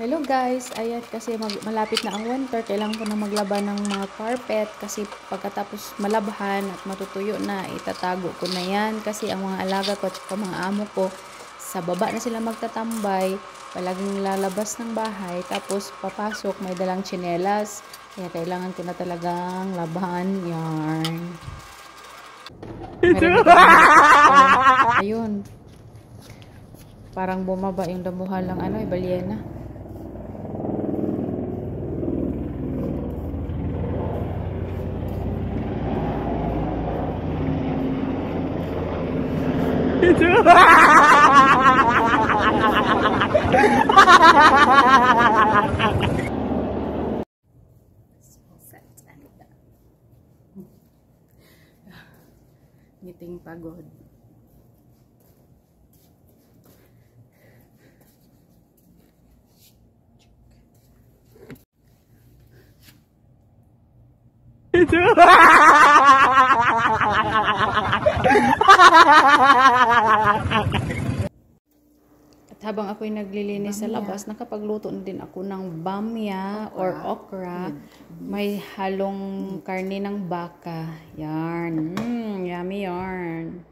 Hello guys, ayan kasi malapit na ang winter, kailangan ko na maglaba ng mga carpet kasi pagkatapos malabhan at matutuyo na, itatago ko na yan kasi ang mga alaga ko at mga amo ko sa baba na sila magtatambay, palaging lalabas ng bahay, tapos papasok may dalang tsinelas, kaya kailangan ko na talagang labahan yarn. Ayun, parang bumaba yung damuhan lang balyena. Ngiting pagod. At habang ako'y naglilinis sa labas, nakapagluto na din ako ng bamya or okra. May halong karne ng baka. Yarn. Yummy yarn.